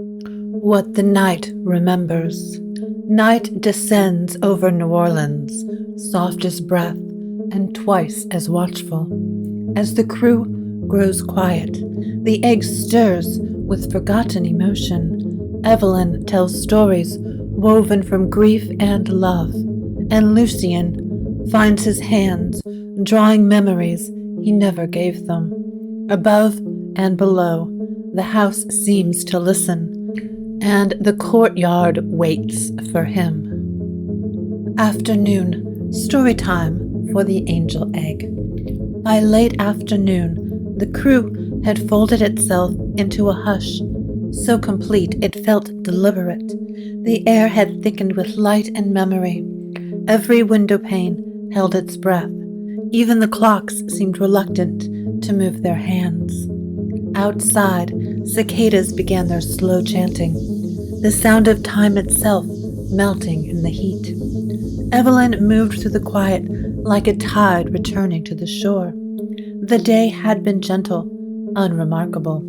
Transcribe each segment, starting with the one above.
What the night remembers. Night descends over New Orleans, soft as breath and twice as watchful. As the crew grows quiet, the egg stirs with forgotten emotion. Evelyn tells stories woven from grief and love, and Lucien finds his hands drawing memories he never gave them. Above and below, the house seems to listen, and the courtyard waits for him. Afternoon, story time for the angel egg. By late afternoon, the crew had folded itself into a hush, so complete it felt deliberate. The air had thickened with light and memory. Every window pane held its breath. Even the clocks seemed reluctant to move their hands. Outside, cicadas began their slow chanting, the sound of time itself melting in the heat. Evelyn moved through the quiet like a tide returning to the shore. The day had been gentle, unremarkable,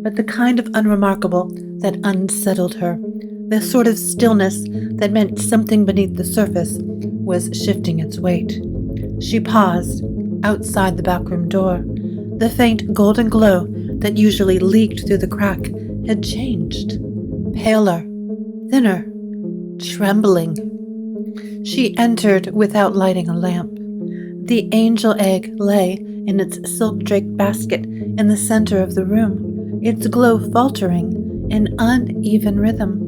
but the kind of unremarkable that unsettled her, the sort of stillness that meant something beneath the surface was shifting its weight. She paused outside the backroom door. The faint golden glow that usually leaked through the crack had changed. Paler, thinner, trembling. She entered without lighting a lamp. The angel egg lay in its silk-draped basket in the center of the room, its glow faltering in uneven rhythm.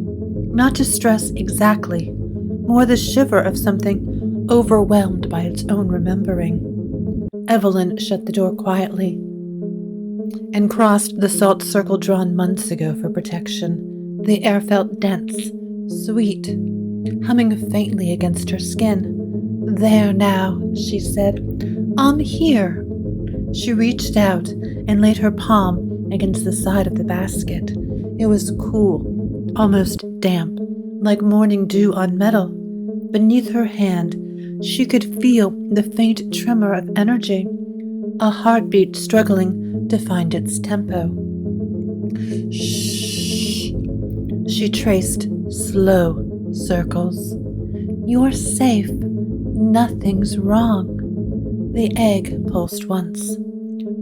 Not distress exactly, more the shiver of something overwhelmed by its own remembering. Evelyn shut the door quietly and crossed the salt circle drawn months ago for protection. The air felt dense, sweet, humming faintly against her skin. "There now," she said. "I'm here." She reached out and laid her palm against the side of the basket. It was cool, almost damp, like morning dew on metal. Beneath her hand, she could feel the faint tremor of energy, a heartbeat struggling to find its tempo. Shh. She traced slow circles. "You're safe. Nothing's wrong." The egg pulsed once,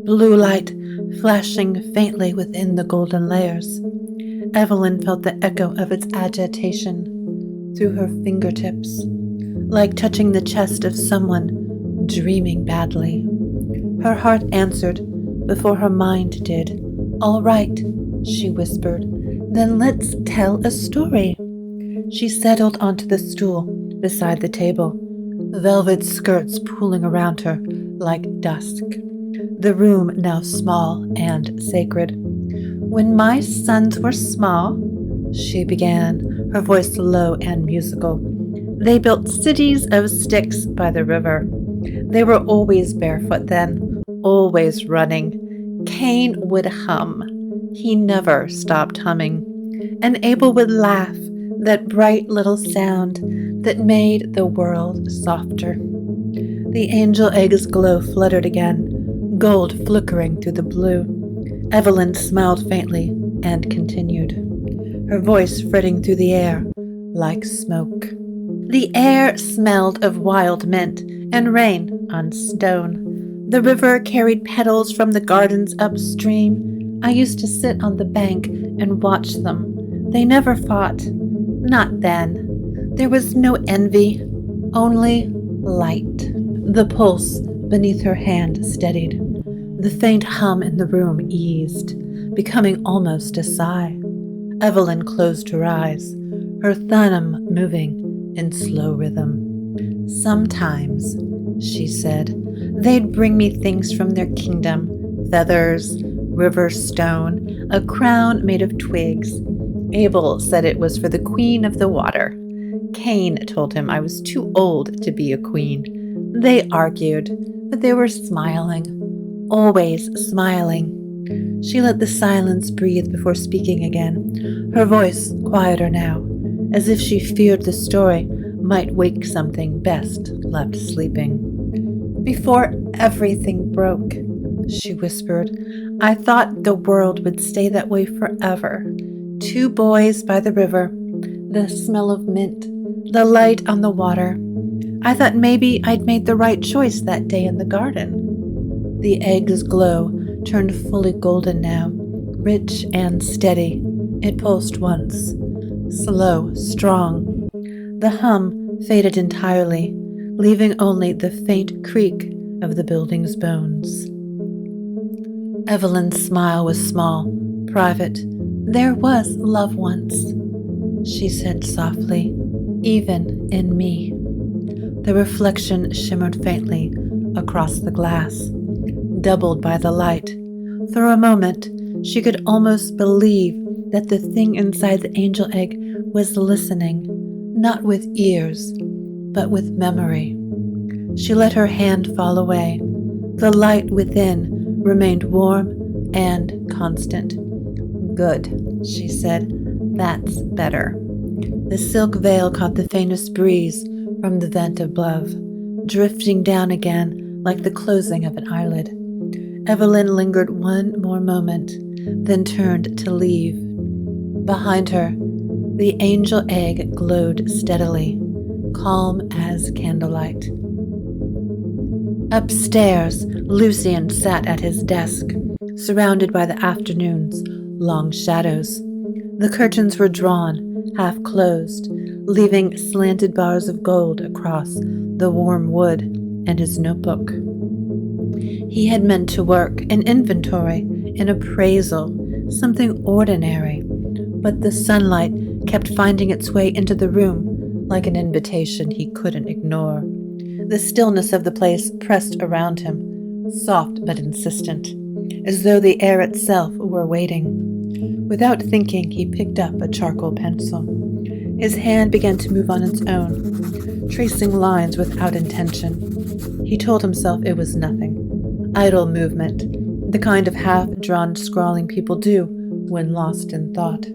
blue light flashing faintly within the golden layers. Evelyn felt the echo of its agitation through her fingertips, like touching the chest of someone dreaming badly. Her heart answered before her mind did. "All right," she whispered. "Then let's tell a story." She settled onto the stool beside the table, velvet skirts pooling around her like dusk. The room now small and sacred. "When my sons were small," she began, her voice low and musical, "they built cities of sticks by the river. They were always barefoot then, always running. Cain would hum. He never stopped humming. And Abel would laugh, that bright little sound that made the world softer." The angel egg's glow fluttered again, gold flickering through the blue. Evelyn smiled faintly and continued, her voice fretting through the air like smoke. "The air smelled of wild mint and rain on stone. The river carried petals from the gardens upstream. I used to sit on the bank and watch them. They never fought. Not then. There was no envy, only light." The pulse beneath her hand steadied. The faint hum in the room eased, becoming almost a sigh. Evelyn closed her eyes, her thumb moving in slow rhythm. "Sometimes," she said, "they'd bring me things from their kingdom, feathers, river stone, a crown made of twigs. Abel said it was for the queen of the water. Cain told him I was too old to be a queen. They argued, but they were smiling, always smiling." She let the silence breathe before speaking again, her voice quieter now, as if she feared the story might wake something best left sleeping. "Before everything broke," she whispered, "I thought the world would stay that way forever. 2 boys by the river, the smell of mint, the light on the water. I thought maybe I'd made the right choice that day in the garden. The egg's glow turned fully golden now, rich and steady. It pulsed once. Slow, strong. The hum faded entirely, leaving only the faint creak of the building's bones. Evelyn's smile was small, private. There was love once, she said softly, even in me. The reflection shimmered faintly across the glass, doubled by the light. For a moment, she could almost believe that the thing inside the angel egg was listening, not with ears, but with memory. She let her hand fall away. The light within remained warm and constant. Good, she said. That's better. The silk veil caught the faintest breeze from the vent above, drifting down again like the closing of an eyelid. Evelyn lingered one more moment, then turned to leave. Behind her, the angel egg glowed steadily, calm as candlelight. Upstairs, Lucien sat at his desk, surrounded by the afternoon's long shadows. The curtains were drawn, half closed, leaving slanted bars of gold across the warm wood and his notebook. He had meant to work, an inventory, an appraisal, something ordinary, but the sunlight kept finding its way into the room like an invitation he couldn't ignore. The stillness of the place pressed around him, soft but insistent, as though the air itself were waiting. Without thinking, he picked up a charcoal pencil. His hand began to move on its own, tracing lines without intention. He told himself it was nothing. Idle movement, the kind of half-drawn scrawling people do when lost in thought.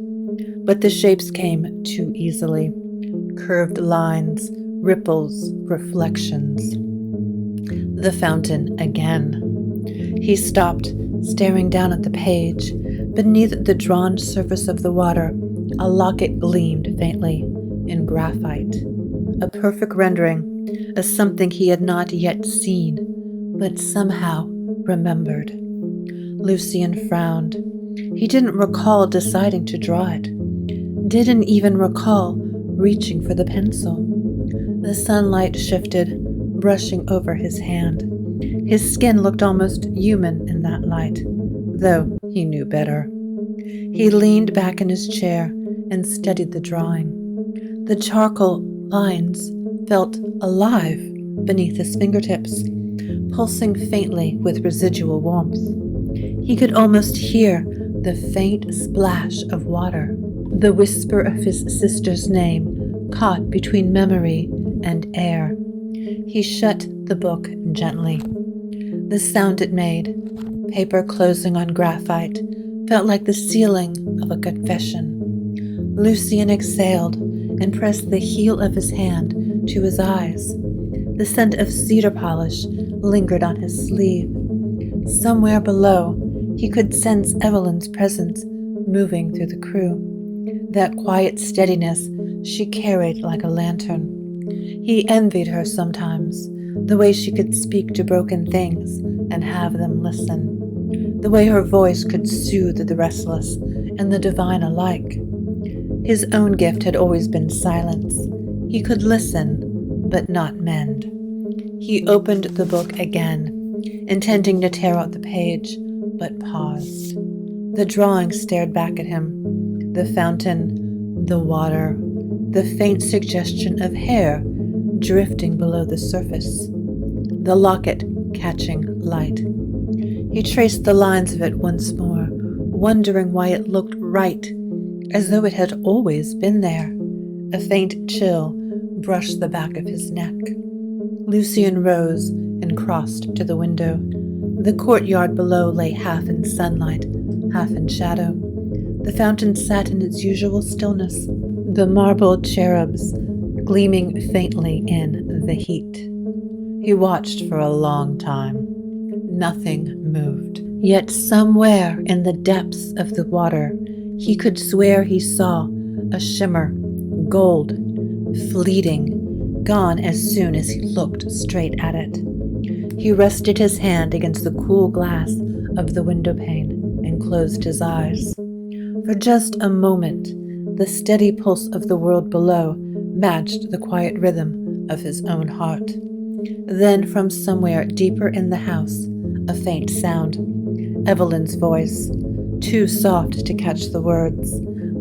But the shapes came too easily. Curved lines, ripples, reflections. The fountain again. He stopped, staring down at the page. Beneath the drawn surface of the water, a locket gleamed faintly in graphite. A perfect rendering, a something he had not yet seen, but somehow remembered. Lucien frowned. He didn't recall deciding to draw it. Didn't even recall reaching for the pencil. The sunlight shifted, brushing over his hand. His skin looked almost human in that light, though he knew better. He leaned back in his chair and studied the drawing. The charcoal lines felt alive beneath his fingertips, pulsing faintly with residual warmth. He could almost hear the faint splash of water, the whisper of his sister's name caught between memory and air. He shut the book gently. The sound it made, paper closing on graphite, felt like the sealing of a confession. Lucien exhaled and pressed the heel of his hand to his eyes. The scent of cedar polish lingered on his sleeve. Somewhere below, he could sense Evelyn's presence moving through the crew. That quiet steadiness she carried like a lantern. He envied her sometimes, the way she could speak to broken things and have them listen, the way her voice could soothe the restless and the divine alike. His own gift had always been silence. He could listen, but not mend. He opened the book again, intending to tear out the page, but paused. The drawing stared back at him. The fountain, the water, the faint suggestion of hair drifting below the surface, the locket catching light. He traced the lines of it once more, wondering why it looked right, as though it had always been there. A faint chill brushed the back of his neck. Lucien rose and crossed to the window. The courtyard below lay half in sunlight, half in shadow. The fountain sat in its usual stillness, the marble cherubs gleaming faintly in the heat. He watched for a long time. Nothing moved. Yet somewhere in the depths of the water, He could swear he saw a shimmer, gold, fleeting, gone as soon as he looked straight at it. He rested his hand against the cool glass of the window pane and closed his eyes. For just a moment, the steady pulse of the world below matched the quiet rhythm of his own heart. Then, from somewhere deeper in the house, a faint sound. Evelyn's voice, too soft to catch the words,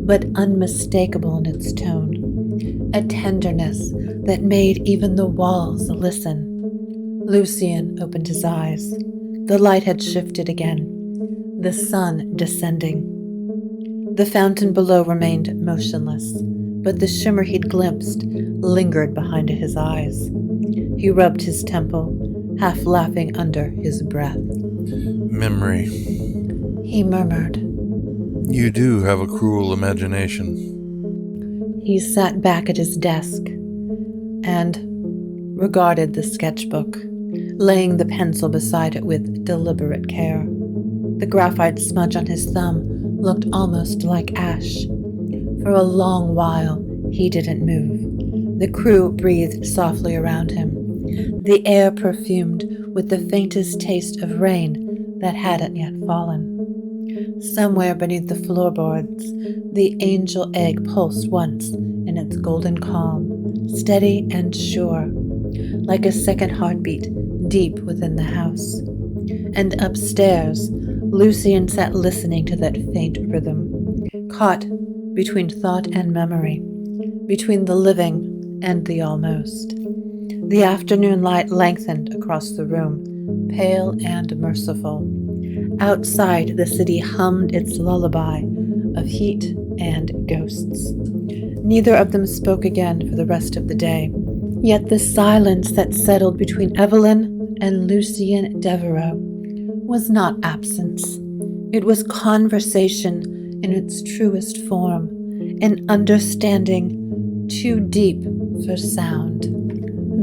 but unmistakable in its tone. A tenderness that made even the walls listen. Lucien opened his eyes. The light had shifted again, the sun descending. The fountain below remained motionless, but the shimmer he'd glimpsed lingered behind his eyes. He rubbed his temple, half laughing under his breath. Memory, he murmured. You do have a cruel imagination. He sat back at his desk and regarded the sketchbook, laying the pencil beside it with deliberate care. The graphite smudge on his thumb looked almost like ash. For a long while, he didn't move. The crew breathed softly around him, the air perfumed with the faintest taste of rain that hadn't yet fallen. Somewhere beneath the floorboards, the angel egg pulsed once in its golden calm, steady and sure, like a second heartbeat deep within the house. And upstairs, Lucien sat listening to that faint rhythm, caught between thought and memory, between the living and the almost. The afternoon light lengthened across the room, pale and merciful. Outside, the city hummed its lullaby of heat and ghosts. Neither of them spoke again for the rest of the day, yet the silence that settled between Evelyn and Lucien Devereux was not absence. It was conversation in its truest form, an understanding too deep for sound.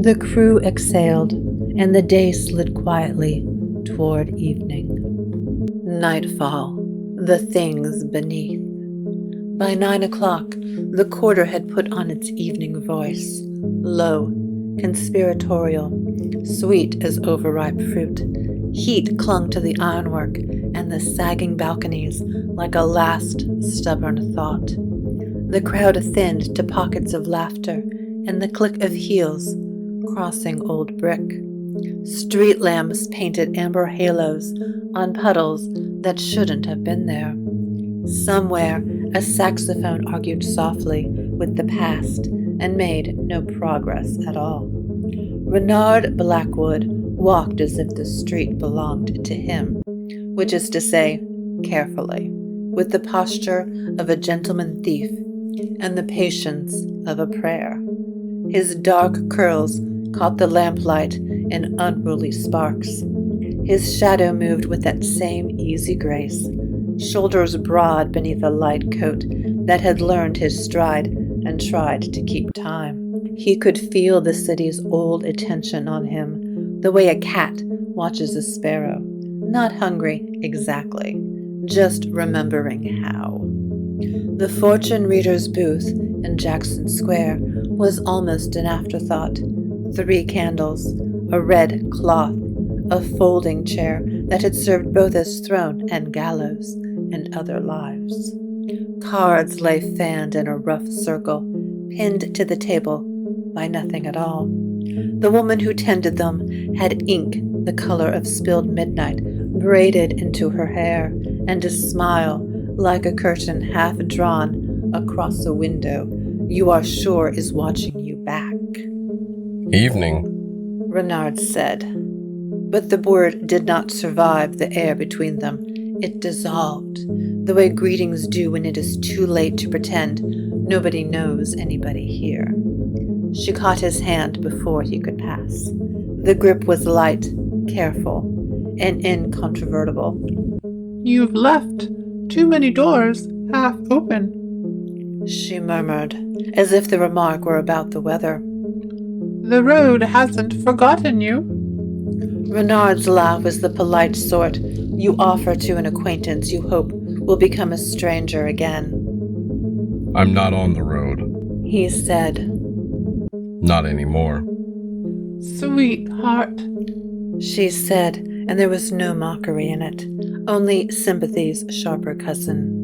The crew exhaled, and the day slid quietly toward evening. Nightfall, the things beneath. By 9 o'clock, the quarter had put on its evening voice, low, conspiratorial, sweet as overripe fruit. Heat clung to the ironwork and the sagging balconies like a last stubborn thought. The crowd thinned to pockets of laughter and the click of heels crossing old brick. Street lamps painted amber halos on puddles that shouldn't have been there. Somewhere, a saxophone argued softly with the past and made no progress at all. Renard Blackwood walked as if the street belonged to him, which is to say, carefully, with the posture of a gentleman thief and the patience of a prayer. His dark curls caught the lamplight in unruly sparks. His shadow moved with that same easy grace, shoulders broad beneath a light coat that had learned his stride and tried to keep time. He could feel the city's old attention on him, the way a cat watches a sparrow, not hungry exactly, just remembering how. The fortune reader's booth in Jackson Square was almost an afterthought. 3 candles, a red cloth, a folding chair that had served both as throne and gallows and other lives. Cards lay fanned in a rough circle, pinned to the table by nothing at all. The woman who tended them had ink the color of spilled midnight braided into her hair, and a smile like a curtain half drawn across a window you are sure is watching you back. Evening, Renard said. But the word did not survive the air between them. It dissolved, the way greetings do when it is too late to pretend nobody knows anybody here. She caught his hand before he could pass. The grip was light, careful, and incontrovertible. You've left too many doors half open, she murmured, as if the remark were about the weather. The road hasn't forgotten you. Renard's laugh was the polite sort you offer to an acquaintance you hope will become a stranger again. I'm not on the road. He said. Not anymore. Sweetheart, She said, and there was no mockery in it, only sympathy's sharper cousin.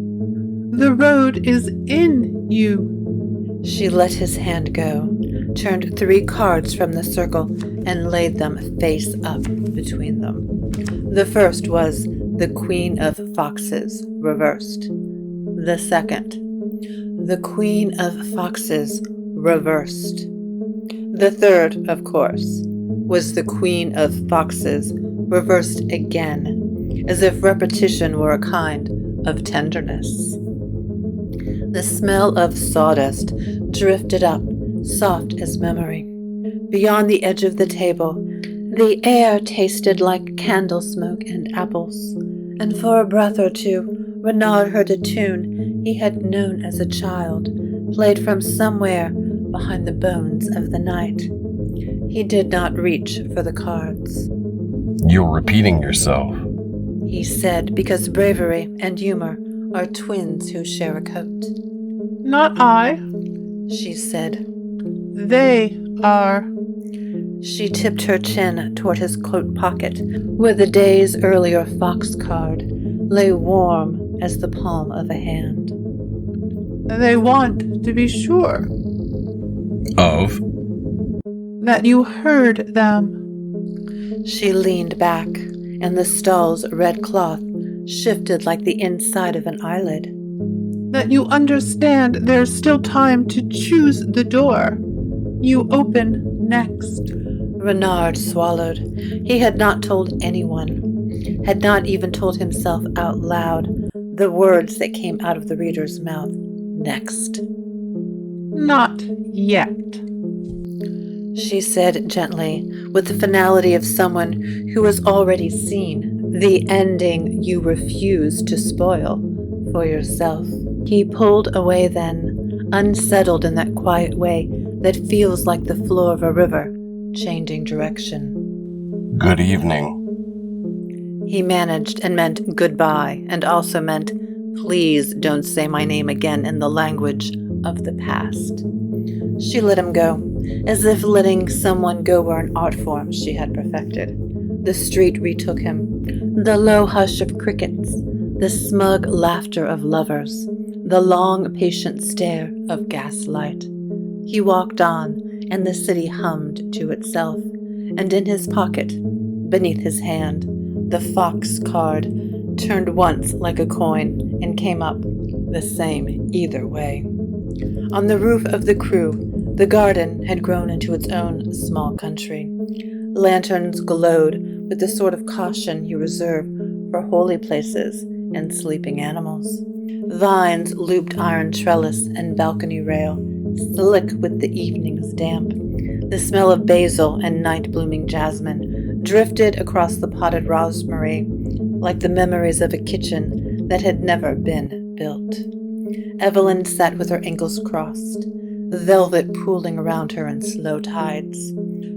the road is in you. She let his hand go, turned 3 cards from the circle, and laid them face up between them. The first was the Queen of Foxes, reversed. The second, the Queen of Foxes, reversed. The third, of course, was the Queen of Foxes, reversed again, as if repetition were a kind of tenderness. The smell of sawdust drifted up, soft as memory. Beyond the edge of the table, the air tasted like candle smoke and apples, and for a breath or two, Renard heard a tune he had known as a child, played from somewhere behind the bones of the night. He did not reach for the cards. You're repeating yourself. He said, because bravery and humor are twins who share a coat. Not I. She said. They are. She tipped her chin toward his coat pocket, where the day's earlier fox card lay warm as the palm of a hand. They want to be sure Of? that you heard them. She leaned back, and the stall's red cloth shifted like the inside of an eyelid. That you understand there's still time to choose the door. You open next. Renard swallowed. He had not told anyone, had not even told himself out loud the words that came out of the reader's mouth next. Not yet. She said gently, with the finality of someone who has already seen the ending you refuse to spoil for yourself. He pulled away then, unsettled in that quiet way that feels like the flow of a river, changing direction. Good evening. He managed and meant goodbye, and also meant, please don't say my name again in the language of the past. She let him go, as if letting someone go were an art form she had perfected. The street retook him, the low hush of crickets, the smug laughter of lovers, the long, patient stare of gaslight. He walked on, and the city hummed to itself, and in his pocket, beneath his hand, the fox card turned once like a coin and came up the same either way. On the roof of the crew, the garden had grown into its own small country. Lanterns glowed with the sort of caution you reserve for holy places and sleeping animals. Vines looped iron trellis and balcony rail, slick with the evening's damp. The smell of basil and night-blooming jasmine drifted across the potted rosemary like the memories of a kitchen that had never been built. Evelyn sat with her ankles crossed, velvet pooling around her in slow tides.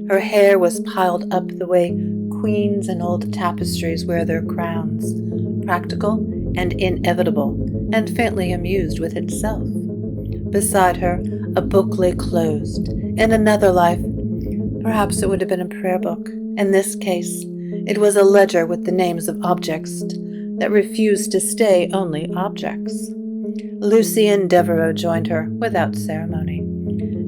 Her hair was piled up the way queens in old tapestries wear their crowns, practical and inevitable, and faintly amused with itself. Beside her, a book lay closed. In another life, perhaps it would have been a prayer book. In this case, it was a ledger with the names of objects that refused to stay only objects. Lucien Devereux joined her without ceremony,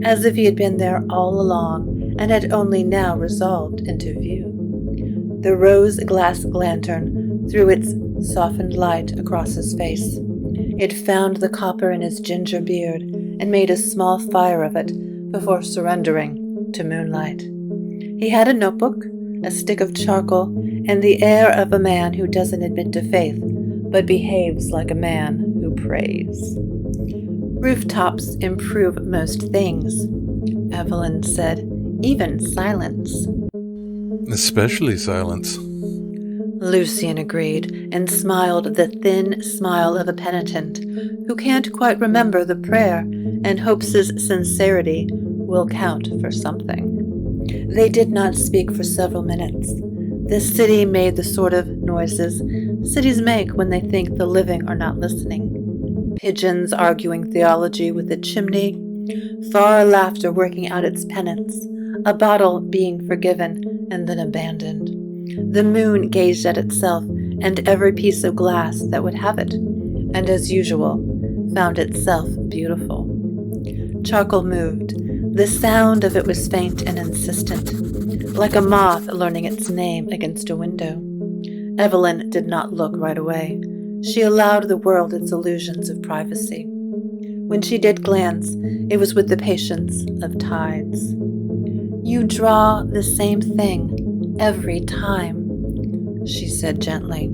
as if he had been there all along and had only now resolved into view. The rose-glass lantern threw its softened light across his face. It found the copper in his ginger beard and made a small fire of it before surrendering to moonlight. He had a notebook, a stick of charcoal, and the air of a man who doesn't admit to faith, but behaves like a man who prays. Rooftops improve most things, Evelyn said, even silence. Especially silence. Lucien agreed and smiled the thin smile of a penitent who can't quite remember the prayer and hopes his sincerity will count for something. They did not speak for several minutes. The city made the sort of noises cities make when they think the living are not listening. Pigeons arguing theology with a chimney, far laughter working out its penance, a bottle being forgiven and then abandoned. The moon gazed at itself and every piece of glass that would have it, and as usual, found itself beautiful. Charcoal moved. The sound of it was faint and insistent, like a moth learning its name against a window. Evelyn did not look right away. She allowed the world its illusions of privacy. When she did glance, it was with the patience of tides. "You draw the same thing every time," she said gently.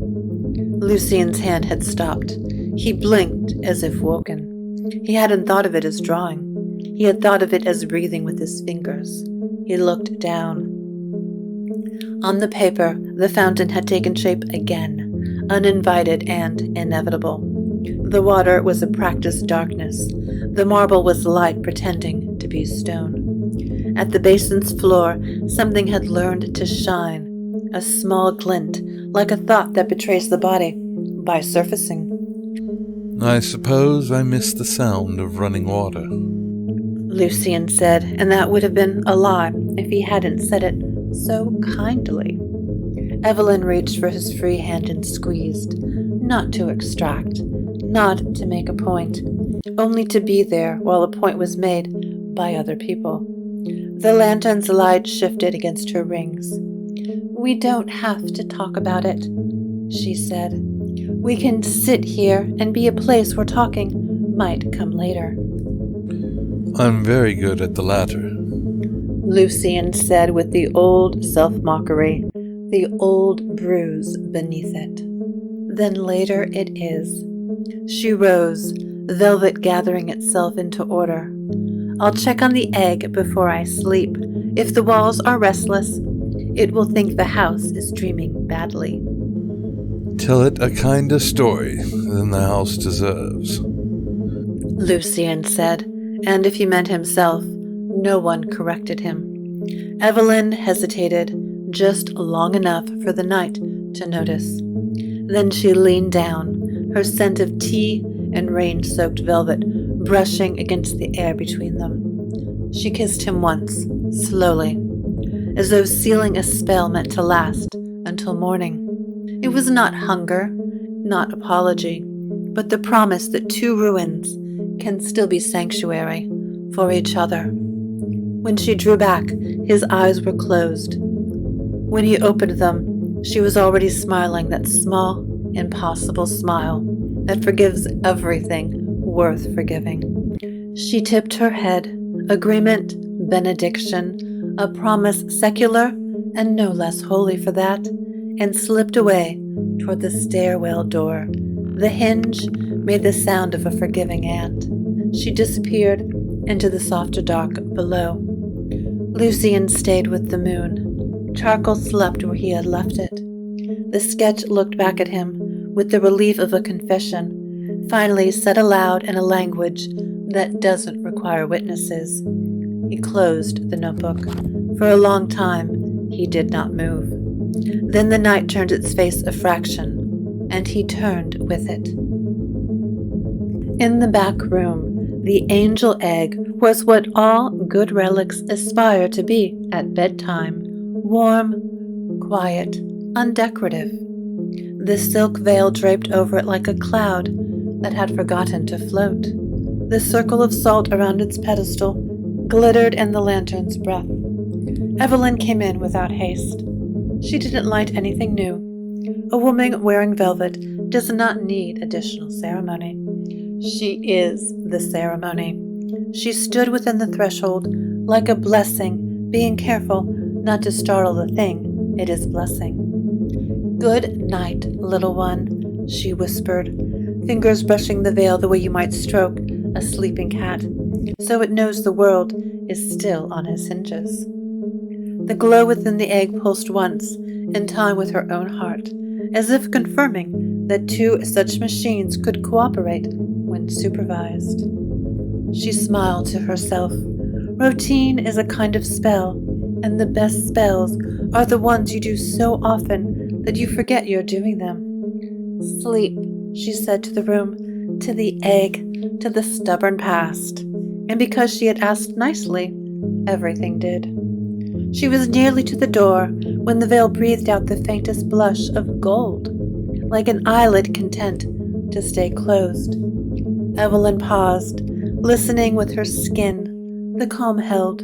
Lucien's hand had stopped. He blinked as if woken. He hadn't thought of it as drawing. He had thought of it as breathing with his fingers. He looked down. On the paper, the fountain had taken shape again, uninvited and inevitable. The water was a practiced darkness. The marble was light pretending to be stone. At the basin's floor, something had learned to shine, a small glint, like a thought that betrays the body by surfacing. I suppose I missed the sound of running water, Lucien said, and that would have been a lie if he hadn't said it so kindly. Evelyn reached for his free hand and squeezed, not to extract, not to make a point, only to be there while a point was made by other people. The lantern's light shifted against her rings. "We don't have to talk about it," she said. "We can sit here and be a place where talking might come later." I'm very good at the latter, Lucien said with the old self-mockery, the old bruise beneath it. "Then later it is." She rose, velvet gathering itself into order. "I'll check on the egg before I sleep. If the walls are restless, it will think the house is dreaming badly." Tell it a kinder story than the house deserves, Lucien said, and if he meant himself, no one corrected him. Evelyn hesitated just long enough for the night to notice. Then she leaned down, her scent of tea and rain-soaked velvet brushing against the air between them. She kissed him once, slowly, as though sealing a spell meant to last until morning. It was not hunger, not apology, but the promise that two ruins can still be sanctuary for each other. When she drew back, his eyes were closed. When he opened them, she was already smiling that small, impossible smile that forgives everything worth forgiving. She tipped her head, agreement, benediction, a promise secular and no less holy for that, and slipped away toward the stairwell door. The hinge made the sound of a forgiving ant. She disappeared into the softer dark below. Lucien stayed with the moon. Charcoal slept where he had left it. The sketch looked back at him with the relief of a confession, finally said aloud in a language that doesn't require witnesses. He closed the notebook. For a long time, he did not move. Then the night turned its face a fraction, and he turned with it. In the back room, the angel egg was what all good relics aspire to be at bedtime: warm, quiet, undecorative. The silk veil draped over it like a cloud that had forgotten to float. The circle of salt around its pedestal glittered in the lantern's breath. Evelyn came in without haste. She didn't light anything new. A woman wearing velvet does not need additional ceremony. She is the ceremony. She stood within the threshold like a blessing, being careful not to startle the thing it is blessing. "Good night, little one," she whispered, fingers brushing the veil the way you might stroke a sleeping cat, so it knows the world is still on his hinges. The glow within the egg pulsed once, in time with her own heart, as if confirming that two such machines could cooperate when supervised. She smiled to herself. Routine is a kind of spell, and the best spells are the ones you do so often that you forget you're doing them. Sleep, she said to the room, to the egg, to the stubborn past. And because she had asked nicely, everything did. She was nearly to the door when the veil breathed out the faintest blush of gold, like an eyelid content to stay closed. Evelyn paused, listening with her skin, the calm held.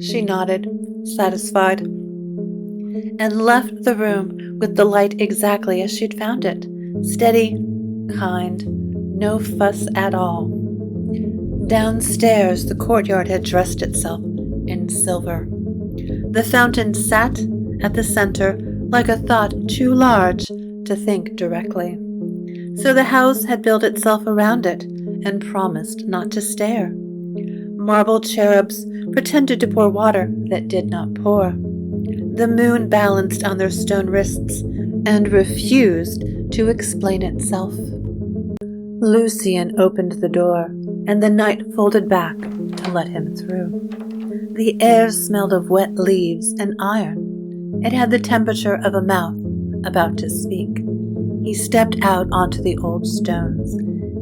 She nodded, satisfied, and left the room with the light exactly as she'd found it, steady, kind, no fuss at all. Downstairs, the courtyard had dressed itself in silver. The fountain sat at the center like a thought too large to think directly. So the house had built itself around it and promised not to stare. Marble cherubs pretended to pour water that did not pour. The moon balanced on their stone wrists and refused to explain itself. Lucien opened the door, and the night folded back to let him through. The air smelled of wet leaves and iron. It had the temperature of a mouth about to speak. He stepped out onto the old stones.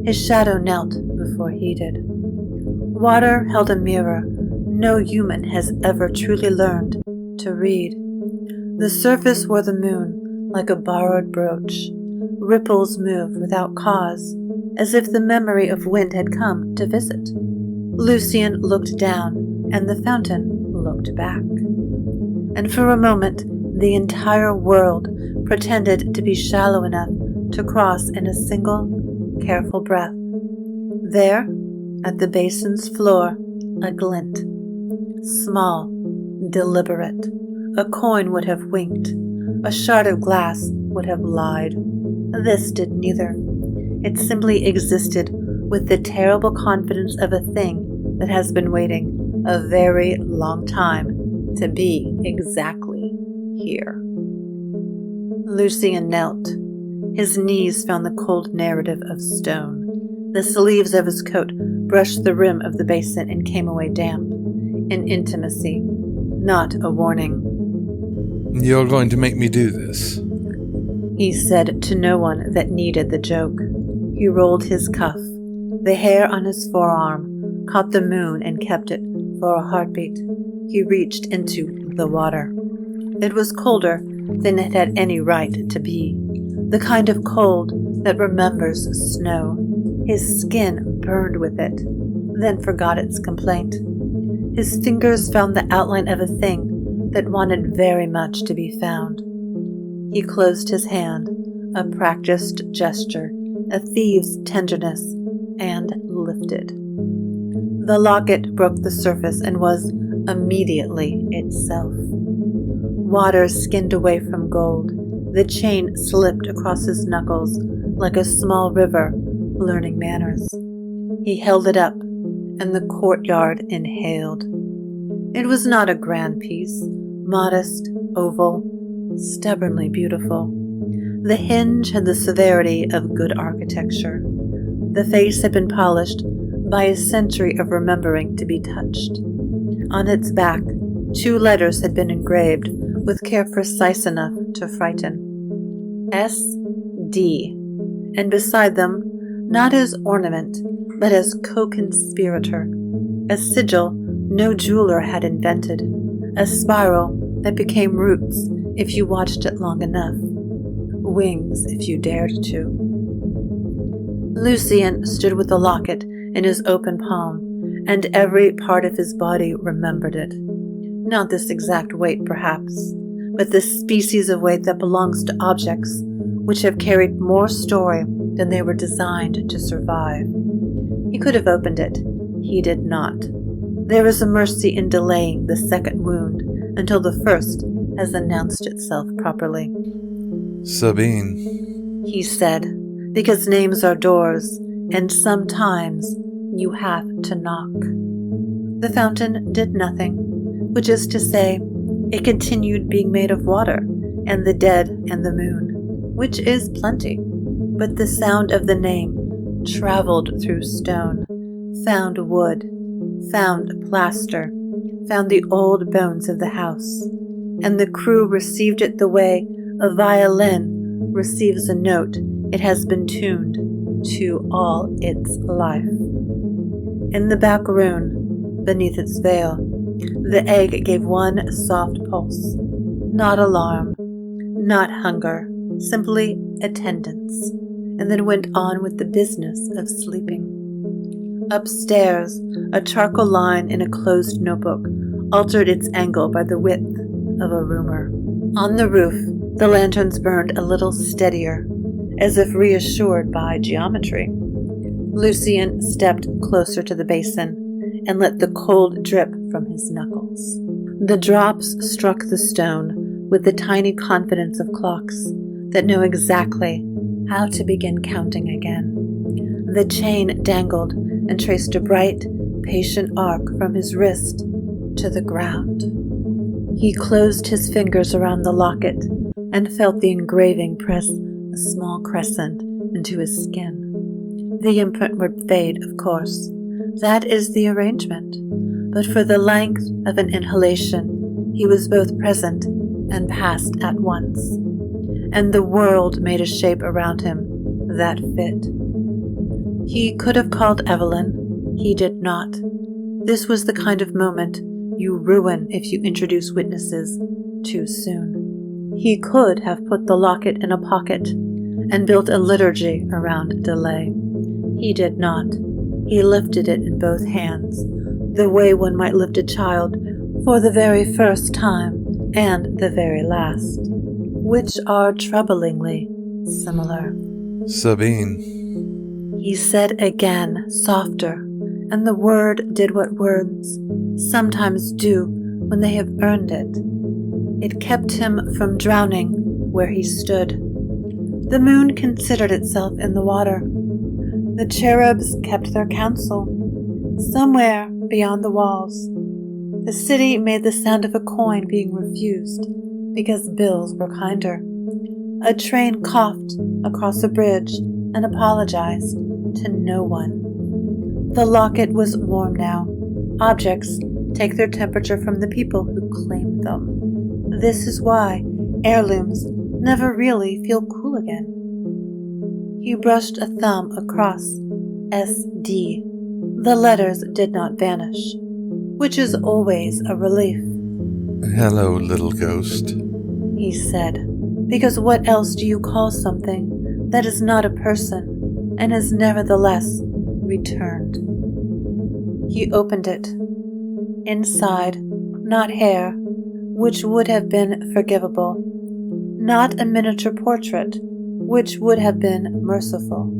His shadow knelt before he did. Water held a mirror no human has ever truly learned to read. The surface wore the moon like a borrowed brooch. Ripples moved without cause, as if the memory of wind had come to visit. Lucien looked down, and the fountain looked back. And for a moment, the entire world pretended to be shallow enough to cross in a single, careful breath. There, at the basin's floor, a glint. Small, deliberate. A coin would have winked. A shard of glass would have lied. This did neither. It simply existed with the terrible confidence of a thing that has been waiting a very long time to be exactly here. Lucien knelt. His knees found the cold narrative of stone. The sleeves of his coat brushed the rim of the basin and came away damp. An intimacy, not a warning. You're going to make me do this, he said to no one that needed the joke. He rolled his cuff. The hair on his forearm caught the moon and kept it for a heartbeat. He reached into the water. It was colder than it had any right to be. The kind of cold that remembers snow. His skin burned with it, then forgot its complaint. His fingers found the outline of a thing that wanted very much to be found. He closed his hand, a practiced gesture, a thief's tenderness, and lifted. The locket broke the surface and was immediately itself. Water skinned away from gold. The chain slipped across his knuckles like a small river learning manners. He held it up, and the courtyard inhaled. It was not a grand piece, modest, oval, stubbornly beautiful. The hinge had the severity of good architecture. The face had been polished by a century of remembering to be touched. On its back, 2 letters had been engraved with care precise enough to frighten. S.D. And beside them, not as ornament, but as co-conspirator, a sigil no jeweler had invented, a spiral that became roots if you watched it long enough, wings if you dared to. Lucien stood with the locket in his open palm, and every part of his body remembered it. Not this exact weight, perhaps, but the species of weight that belongs to objects which have carried more story than they were designed to survive. He could have opened it. He did not. There is a mercy in delaying the second wound until the first has announced itself properly. Sabine, He said, because names are doors, and sometimes you have to knock. The fountain did nothing, which is to say, it continued being made of water, and the dead and the moon, which is plenty. But the sound of the name traveled through stone, found wood, found plaster, found the old bones of the house, and the crew received it the way a violin receives a note it has been tuned to all its life. In the back room, beneath its veil, the egg gave one soft pulse. Not alarm, not hunger, simply attendance, and then went on with the business of sleeping. Upstairs, a charcoal line in a closed notebook altered its angle by the width of a rumor. On the roof, the lanterns burned a little steadier, as if reassured by geometry. Lucien stepped closer to the basin and let the cold drip from his knuckles. The drops struck the stone with the tiny confidence of clocks that know exactly how to begin counting again. The chain dangled and traced a bright, patient arc from his wrist to the ground. He closed his fingers around the locket and felt the engraving press a small crescent into his skin. The imprint would fade, of course. That is the arrangement. But for the length of an inhalation, he was both present and past at once. And the world made a shape around him that fit. He could have called Evelyn. He did not. This was the kind of moment you ruin if you introduce witnesses too soon. He could have put the locket in a pocket and built a liturgy around delay. He did not. He lifted it in both hands, the way one might lift a child for the very first time and the very last, which are troublingly similar. Sabine, He said again, softer, and the word did what words sometimes do when they have earned it. It kept him from drowning where he stood. The moon considered itself in the water. The cherubs kept their counsel. Somewhere beyond the walls, the city made the sound of a coin being refused because bills were kinder. A train coughed across a bridge and apologized to no one. The locket was warm now. Objects take their temperature from the people who claim them. This is why heirlooms never really feel cool again. He brushed a thumb across SD. The letters did not vanish, which is always a relief. hello, little ghost. He said, because what else do you call something that is not a person and is nevertheless returned? He opened it. Inside, not hair, which would have been forgivable, not a miniature portrait, which would have been merciful.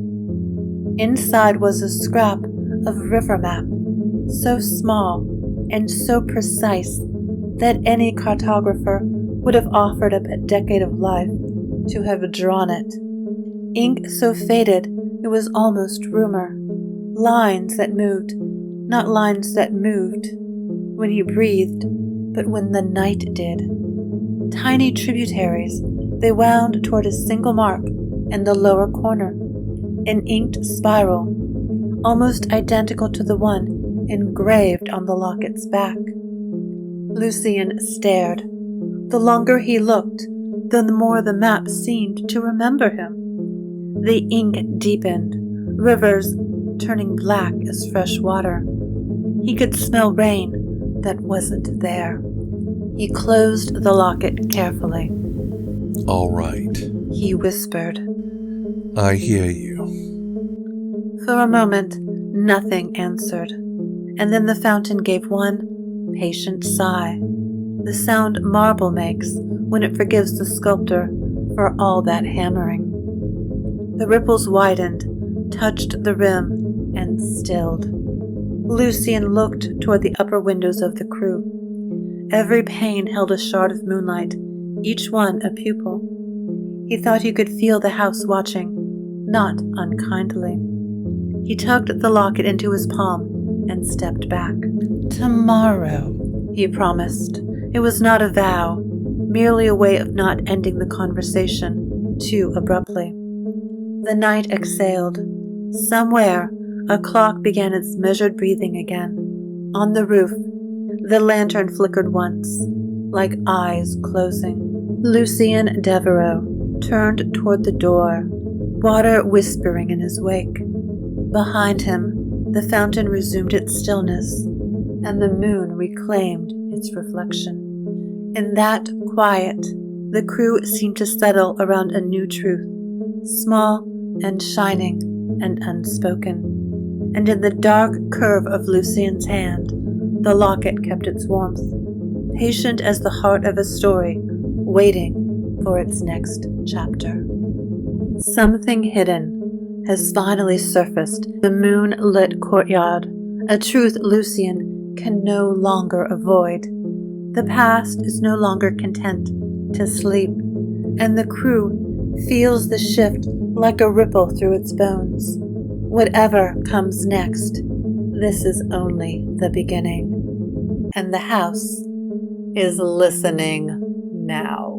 Inside was a scrap of river map, so small and so precise that any cartographer would have offered up a decade of life to have drawn it. Ink so faded it was almost rumor. Lines that moved, not lines that moved when he breathed, but when the night did. Tiny tributaries, they wound toward a single mark in the lower corner, an inked spiral, almost identical to the one engraved on the locket's back. Lucien stared. The longer he looked, the more the map seemed to remember him. The ink deepened, rivers turning black as fresh water. He could smell rain that wasn't there. He closed the locket carefully. All right, He whispered. I hear you. For a moment, nothing answered, and then the fountain gave one patient sigh, the sound marble makes when it forgives the sculptor for all that hammering. The ripples widened, touched the rim, and stilled. Lucien looked toward the upper windows of the crew. Every pane held a shard of moonlight, each one a pupil. He thought he could feel the house watching, not unkindly. He tugged the locket into his palm and stepped back. Tomorrow, he promised. It was not a vow, merely a way of not ending the conversation too abruptly. The night exhaled. Somewhere, a clock began its measured breathing again. On the roof, the lantern flickered once, like eyes closing. Lucien Devereaux turned toward the door, water whispering in his wake. Behind him, the fountain resumed its stillness, and the moon reclaimed its reflection. In that quiet, the crew seemed to settle around a new truth, small and shining and unspoken. And in the dark curve of Lucien's hand, the locket kept its warmth, patient as the heart of a story, waiting for its next chapter. Something hidden has finally surfaced, the moonlit courtyard, a truth Lucien can no longer avoid. The past is no longer content to sleep, and the crew feels the shift like a ripple through its bones. Whatever comes next, this is only the beginning. And the house is listening now.